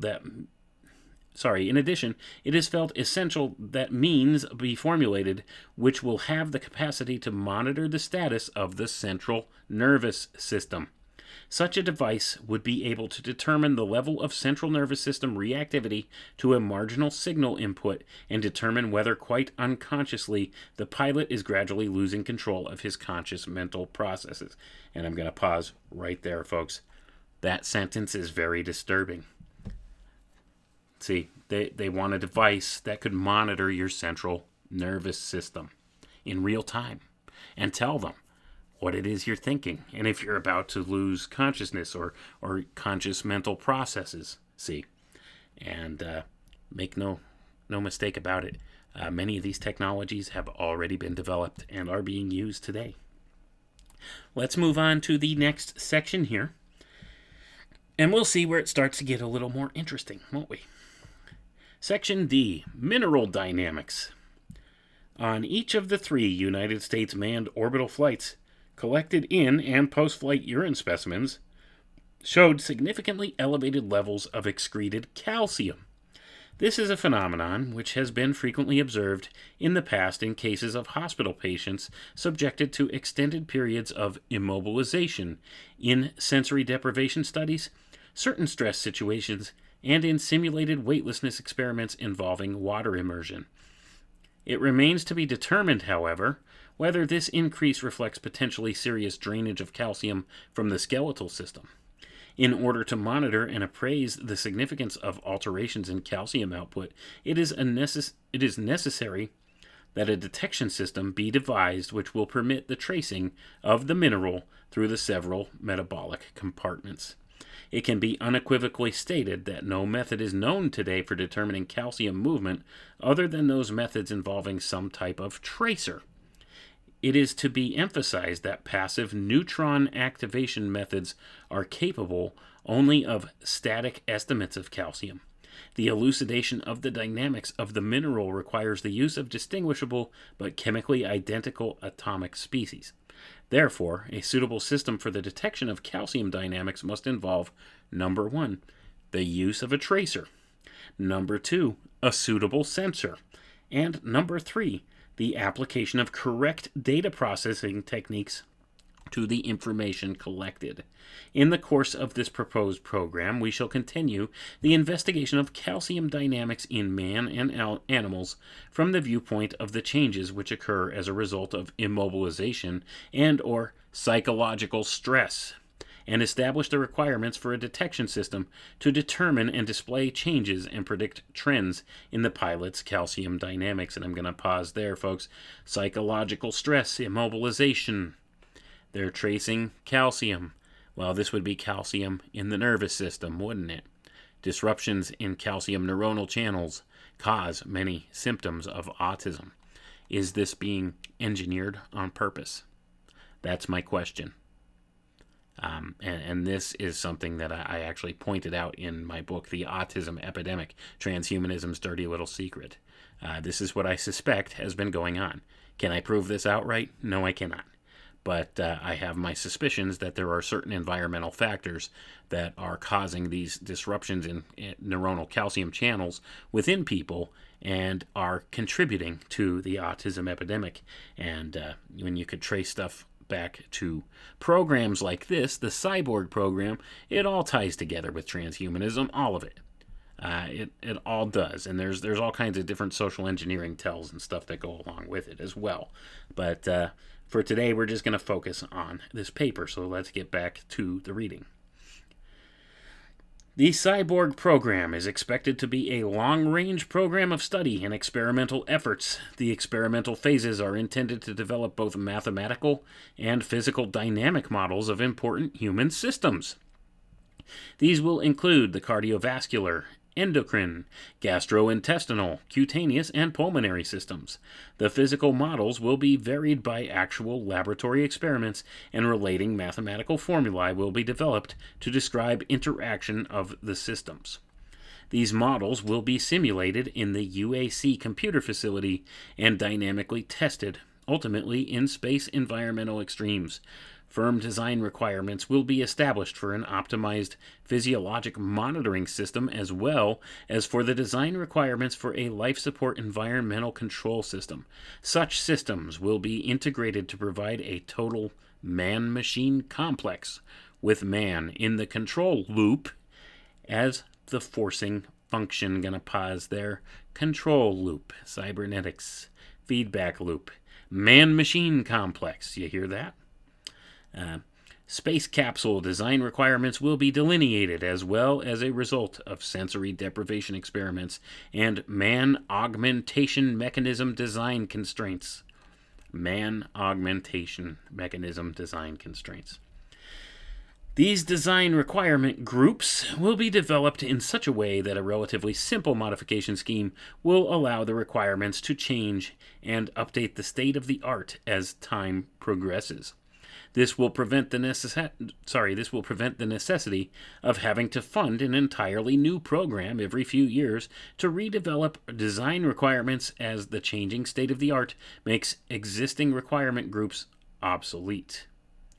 that means be formulated which will have the capacity to monitor the status of the central nervous system. Such a device would be able to determine the level of central nervous system reactivity to a marginal signal input and determine whether, quite unconsciously, the pilot is gradually losing control of his conscious mental processes. And I'm going to pause right there, folks. That sentence is very disturbing. See, they want a device that could monitor your central nervous system in real time and tell them what it is you're thinking and if you're about to lose consciousness or conscious mental processes. See, and make no mistake about it. Many of these technologies have already been developed and are being used today. Let's move on to the next section here, and we'll see where it starts to get a little more interesting, won't we? Section D, Mineral Dynamics. On each of the 3 United States manned orbital flights, collected in and post-flight urine specimens showed significantly elevated levels of excreted calcium. This is a phenomenon which has been frequently observed in the past in cases of hospital patients subjected to extended periods of immobilization, in sensory deprivation studies, certain stress situations, and in simulated weightlessness experiments involving water immersion. It remains to be determined, however, whether this increase reflects potentially serious drainage of calcium from the skeletal system. In order to monitor and appraise the significance of alterations in calcium output, it is necessary that a detection system be devised which will permit the tracing of the mineral through the several metabolic compartments. It can be unequivocally stated that no method is known today for determining calcium movement other than those methods involving some type of tracer. It is to be emphasized that passive neutron activation methods are capable only of static estimates of calcium. The elucidation of the dynamics of the mineral requires the use of distinguishable but chemically identical atomic species. Therefore, a suitable system for the detection of calcium dynamics must involve, number 1, the use of a tracer, number 2, a suitable sensor, and number 3, the application of correct data processing techniques to the information collected. In the course of this proposed program, we shall continue the investigation of calcium dynamics in man and animals from the viewpoint of the changes which occur as a result of immobilization and or psychological stress, and establish the requirements for a detection system to determine and display changes and predict trends in the pilot's calcium dynamics. And I'm going to pause there, folks. Psychological stress, immobilization. They're tracing calcium. Well, this would be calcium in the nervous system, wouldn't it? Disruptions in calcium neuronal channels cause many symptoms of autism. Is this being engineered on purpose? That's my question. And this is something that I actually pointed out in my book, The Autism Epidemic, Transhumanism's Dirty Little Secret. This is what I suspect has been going on. Can I prove this outright? No, I cannot. But I have my suspicions that there are certain environmental factors that are causing these disruptions in neuronal calcium channels within people and are contributing to the autism epidemic. And when you could trace stuff back to programs like this, the Cyborg program, it all ties together with transhumanism, all of it. It all does, and there's all kinds of different social engineering tells and stuff that go along with it as well. But for today, we're just going to focus on this paper, so let's get back to the reading. The Cyborg program is expected to be a long-range program of study and experimental efforts. The experimental phases are intended to develop both mathematical and physical dynamic models of important human systems. These will include the cardiovascular, endocrine, gastrointestinal, cutaneous, and pulmonary systems. The physical models will be varied by actual laboratory experiments, and relating mathematical formulae will be developed to describe interaction of the systems. These models will be simulated in the UAC computer facility and dynamically tested, ultimately in space environmental extremes. Firm design requirements will be established for an optimized physiologic monitoring system as well as for the design requirements for a life support environmental control system. Such systems will be integrated to provide a total man-machine complex with man in the control loop as the forcing function. Gonna pause there. Control loop, cybernetics, feedback loop, man-machine complex. You hear that? Space capsule design requirements will be delineated as well as a result of sensory deprivation experiments and man augmentation mechanism design constraints. Man augmentation mechanism design constraints. These design requirement groups will be developed in such a way that a relatively simple modification scheme will allow the requirements to change and update the state of the art as time progresses. This will prevent the necessity of having to fund an entirely new program every few years to redevelop design requirements as the changing state of the art makes existing requirement groups obsolete,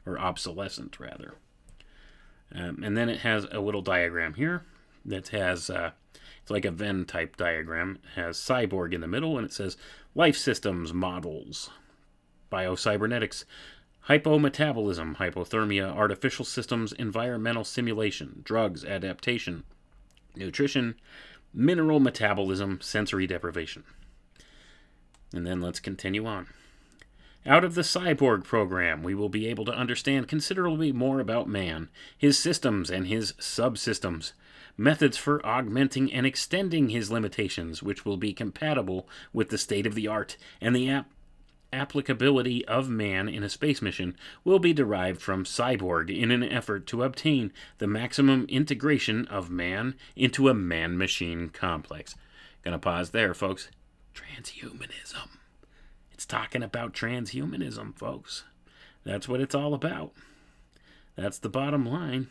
or obsolescent rather. And then it has a little diagram here that has, it's like a Venn type diagram. It has Cyborg in the middle, and it says life systems models, Biocybernetics, hypometabolism, hypothermia, artificial systems, environmental simulation, drugs, adaptation, nutrition, mineral metabolism, sensory deprivation. And then let's continue on. Out of the Cyborg program, we will be able to understand considerably more about man, his systems and his subsystems, methods for augmenting and extending his limitations, which will be compatible with the state of the art, and the applicability of man in a space mission will be derived from Cyborg in an effort to obtain the maximum integration of man into a man-machine complex. Gonna pause there, folks. Transhumanism. It's talking about transhumanism, folks. That's what it's all about. That's the bottom line.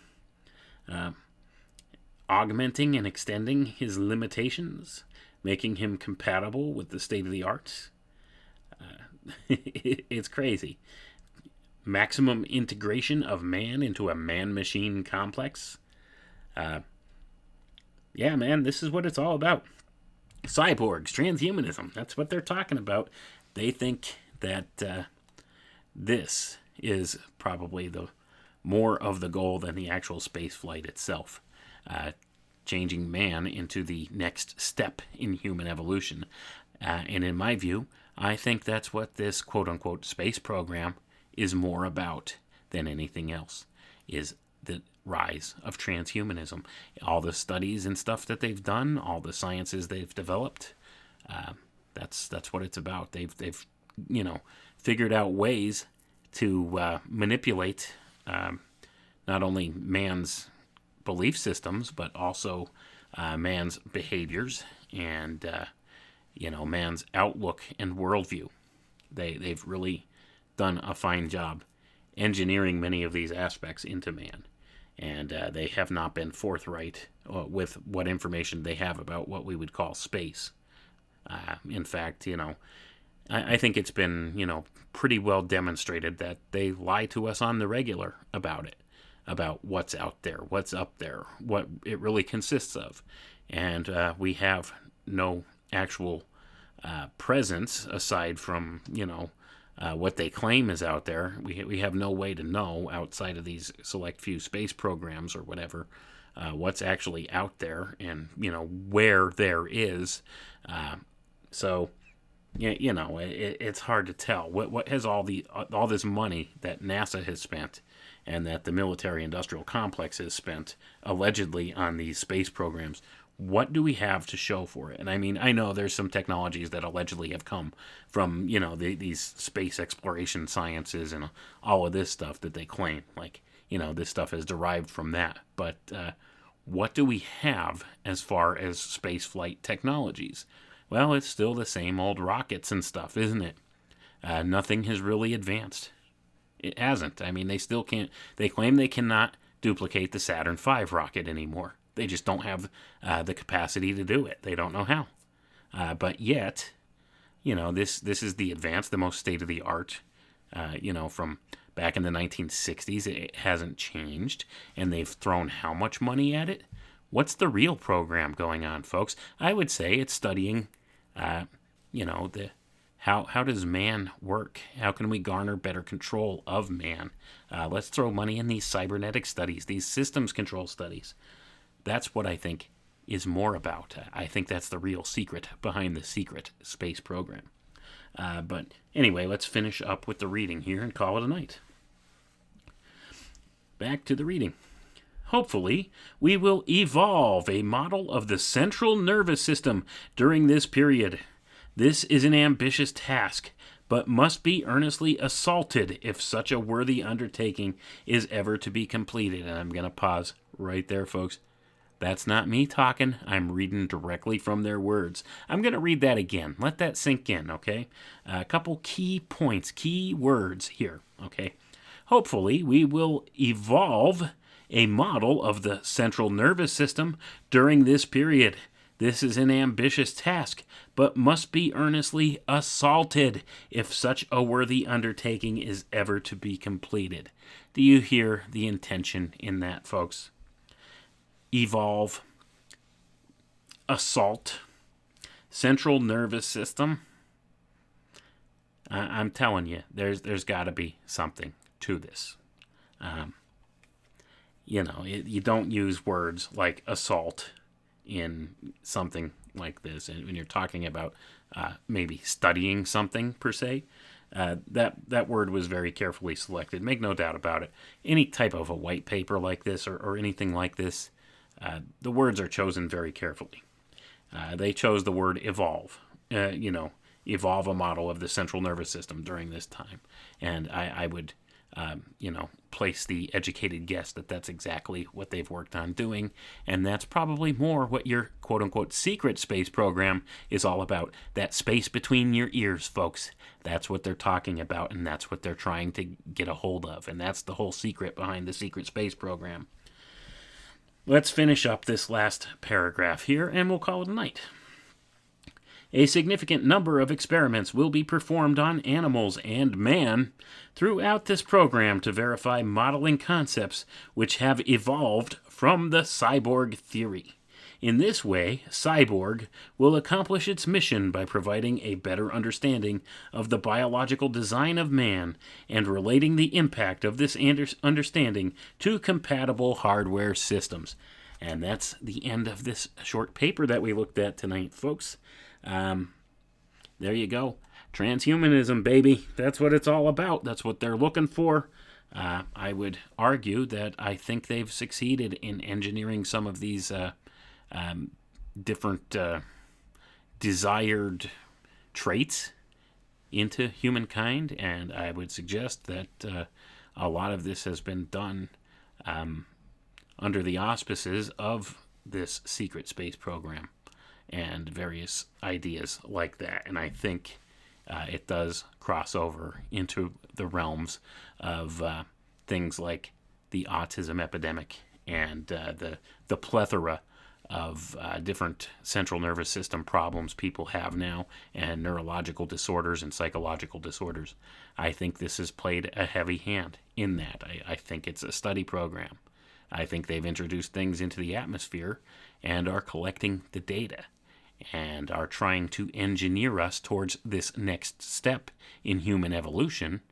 Augmenting and extending his limitations, making him compatible with the state of the art. It's crazy. Maximum integration of man into a man-machine complex. Yeah, man, this is what it's all about. Cyborgs, transhumanism. That's what they're talking about. They think that this is probably the more of the goal than the actual space flight itself. Changing man into the next step in human evolution. And in my view, I think that's what this quote-unquote space program is more about than anything else, is the rise of transhumanism. All the studies and stuff that they've done, all the sciences they've developed, that's what it's about. They've figured out ways to manipulate not only man's belief systems, but also man's behaviors and man's outlook and worldview. They've really done a fine job engineering many of these aspects into man, and they have not been forthright with what information they have about what we would call space. In fact, I think it's been, pretty well demonstrated that they lie to us on the regular about it, about what's out there, what's up there, what it really consists of. And we have no actual presence aside from, what they claim is out there. We have no way to know outside of these select few space programs or whatever what's actually out there and, where there is. So it's hard to tell what has all this money that NASA has spent and that the military-industrial complex has spent allegedly on these space programs. What do we have to show for it? And I mean, I know there's some technologies that allegedly have come from these space exploration sciences and all of this stuff that they claim, like this stuff is derived from that. But what do we have as far as space flight technologies? Well, it's still the same old rockets and stuff, isn't it? Nothing has really advanced. It hasn't. I mean, they still can't. They claim they cannot duplicate the Saturn V rocket anymore. They just don't have the capacity to do it. They don't know how. But yet, this is the advanced, the most state-of-the-art, from back in the 1960s. It hasn't changed. And they've thrown how much money at it? What's the real program going on, folks? I would say it's studying, how does man work? How can we garner better control of man? Let's throw money in these cybernetic studies, these systems control studies. That's what I think is more about. I think that's the real secret behind the secret space program. But anyway, let's finish up with the reading here and call it a night. Back to the reading. Hopefully, we will evolve a model of the central nervous system during this period. This is an ambitious task, but must be earnestly assaulted if such a worthy undertaking is ever to be completed. And I'm going to pause right there, folks. That's not me talking. I'm reading directly from their words. I'm going to read that again. Let that sink in, okay? A couple key points, key words here, okay? Hopefully, we will evolve a model of the central nervous system during this period. This is an ambitious task, but must be earnestly assaulted if such a worthy undertaking is ever to be completed. Do you hear the intention in that, folks? Evolve, assault, central nervous system. I'm telling you, there's got to be something to this. You don't use words like assault in something like this. And when you're talking about maybe studying something per se, that word was very carefully selected. Make no doubt about it. Any type of a white paper like this or anything like this, the words are chosen very carefully. They chose the word evolve, evolve a model of the central nervous system during this time. And I would, place the educated guess that that's exactly what they've worked on doing. And that's probably more what your quote-unquote secret space program is all about. That space between your ears, folks. That's what they're talking about, and that's what they're trying to get a hold of. And that's the whole secret behind the secret space program. Let's finish up this last paragraph here, and we'll call it a night. A significant number of experiments will be performed on animals and man throughout this program to verify modeling concepts which have evolved from the cyborg theory. In this way, Cyborg will accomplish its mission by providing a better understanding of the biological design of man and relating the impact of this understanding to compatible hardware systems. And that's the end of this short paper that we looked at tonight, folks. There you go. Transhumanism, baby. That's what it's all about. That's what they're looking for. I would argue that I think they've succeeded in engineering some of these different desired traits into humankind, and I would suggest that a lot of this has been done under the auspices of this secret space program and various ideas like that. And I think it does cross over into the realms of things like the autism epidemic and the plethora of different central nervous system problems people have now, and neurological disorders and psychological disorders. I think this has played a heavy hand in that. I think it's a study program. I think they've introduced things into the atmosphere and are collecting the data and are trying to engineer us towards this next step in human evolution,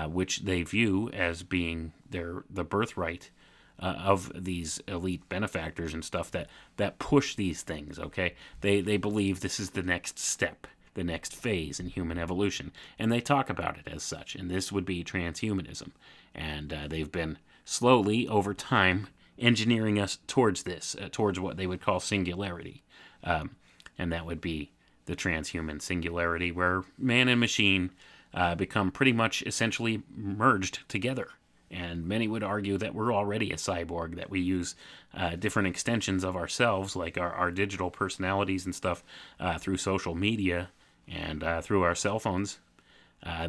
which they view as being the birthright of these elite benefactors and stuff that push these things, okay? They believe this is the next step, the next phase in human evolution, and they talk about it as such, and this would be transhumanism. And they've been slowly, over time, engineering us towards this, towards what they would call singularity. And that would be the transhuman singularity, where man and machine become pretty much essentially merged together. And many would argue that we're already a cyborg, that we use different extensions of ourselves, like our digital personalities and stuff, through social media and through our cell phones.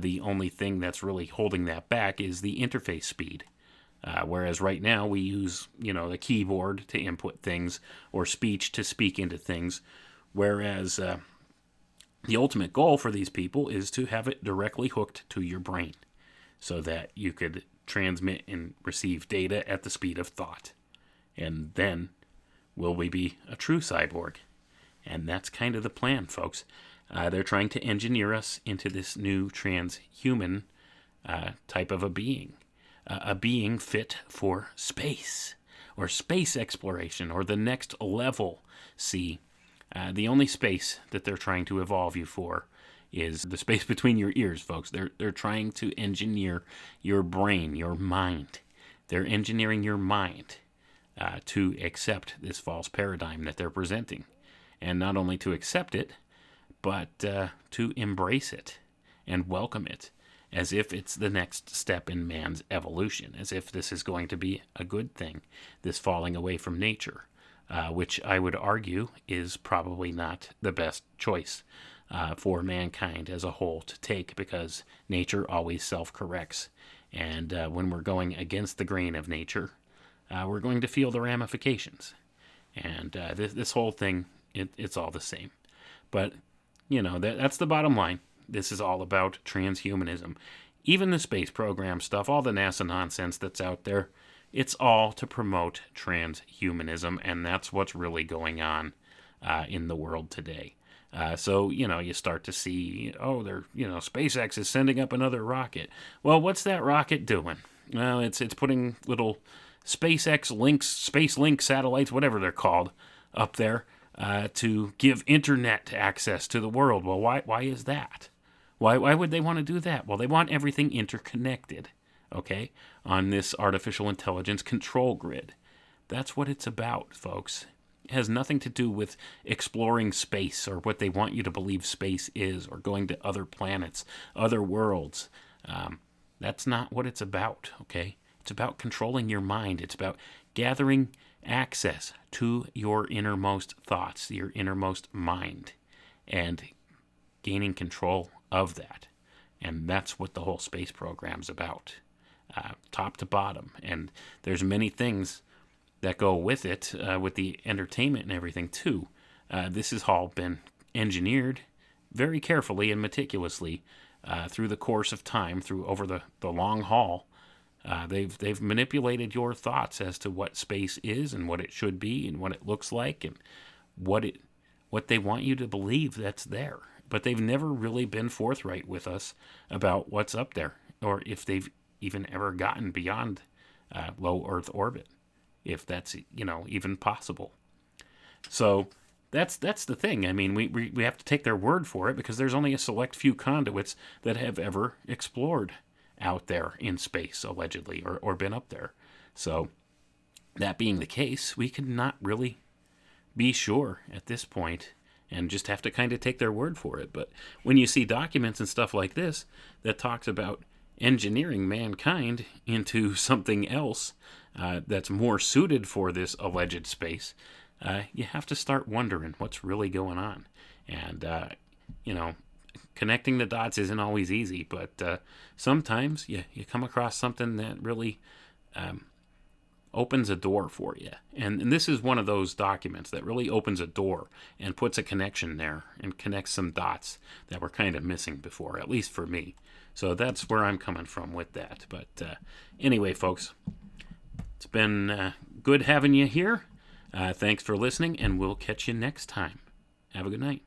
The only thing that's really holding that back is the interface speed. Whereas right now we use, the keyboard to input things or speech to speak into things. Whereas the ultimate goal for these people is to have it directly hooked to your brain so that you could transmit and receive data at the speed of thought. And then will we be a true cyborg? And that's kind of the plan, folks. They're trying to engineer us into this new transhuman type of a being fit for space or space exploration or the next level. See, the only space that they're trying to evolve you for is the space between your ears, folks. They're trying to engineer your brain, your mind. They're engineering your mind to accept this false paradigm that they're presenting. And not only to accept it, but to embrace it and welcome it as if it's the next step in man's evolution, as if this is going to be a good thing, this falling away from nature, which I would argue is probably not the best choice for mankind as a whole to take, because nature always self-corrects. And when we're going against the grain of nature, we're going to feel the ramifications. And this whole thing, it's all the same. But, that's the bottom line. This is all about transhumanism. Even the space program stuff, all the NASA nonsense that's out there, it's all to promote transhumanism, and that's what's really going on in the world today. So, you start to see, SpaceX is sending up another rocket. Well, what's that rocket doing? Well, it's putting little SpaceX Space Link satellites, whatever they're called, up there to give internet access to the world. Well, why is that? Why would they want to do that? Well, they want everything interconnected, okay, on this artificial intelligence control grid. That's what it's about, folks. It has nothing to do with exploring space or what they want you to believe space is, or going to other planets, other worlds. That's not what it's about, okay? It's about controlling your mind. It's about gathering access to your innermost thoughts, your innermost mind, and gaining control of that. And that's what the whole space program's about, top to bottom. And there's many things that go with it, with the entertainment and everything too. This has all been engineered very carefully and meticulously through the course of time, over the long haul. They've manipulated your thoughts as to what space is and what it should be and what it looks like and what they want you to believe that's there. But they've never really been forthright with us about what's up there, or if they've even ever gotten beyond low Earth orbit, if that's even possible. So that's the thing. I mean, we have to take their word for it, because there's only a select few conduits that have ever explored out there in space, allegedly, or been up there. So that being the case, we could not really be sure at this point, and just have to kind of take their word for it. But when you see documents and stuff like this that talks about engineering mankind into something else that's more suited for this alleged space, you have to start wondering what's really going on. And, connecting the dots isn't always easy, but sometimes you come across something that really opens a door for you. And this is one of those documents that really opens a door and puts a connection there and connects some dots that were kind of missing before, at least for me. So that's where I'm coming from with that. But anyway, folks, it's been good having you here. Thanks for listening, and we'll catch you next time. Have a good night.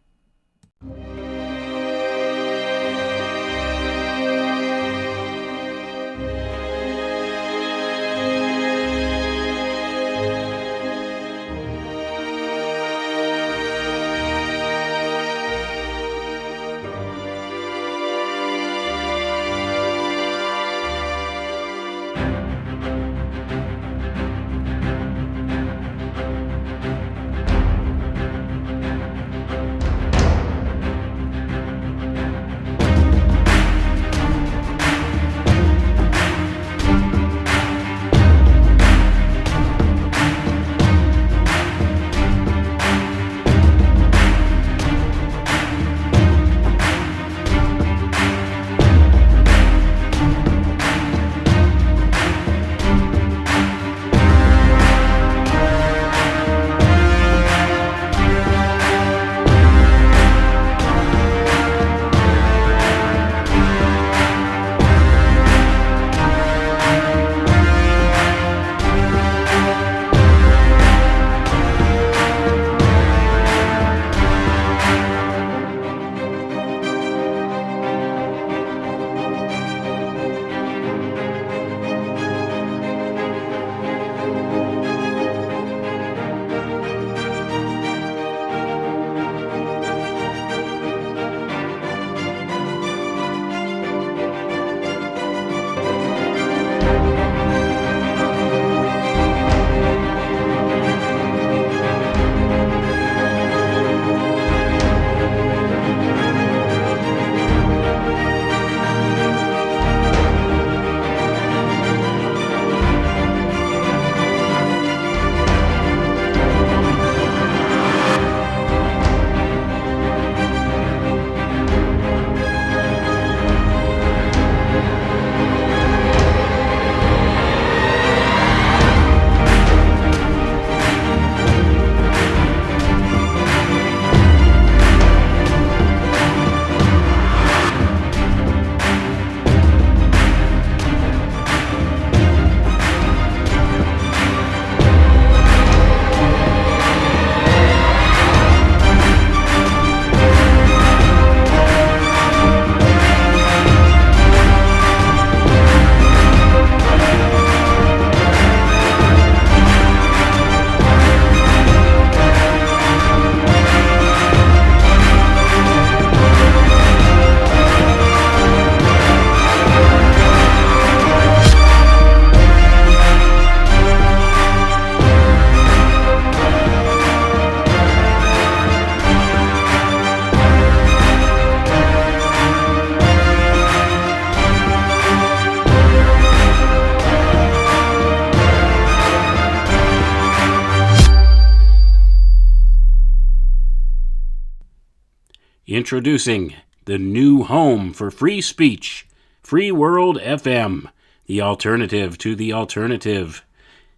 Introducing the new home for free speech, Free World FM, the alternative to the alternative.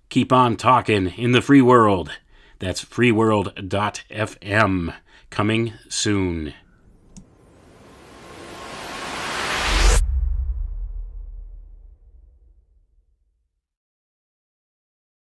Keep on talking in the free world. That's freeworld.fm, coming soon.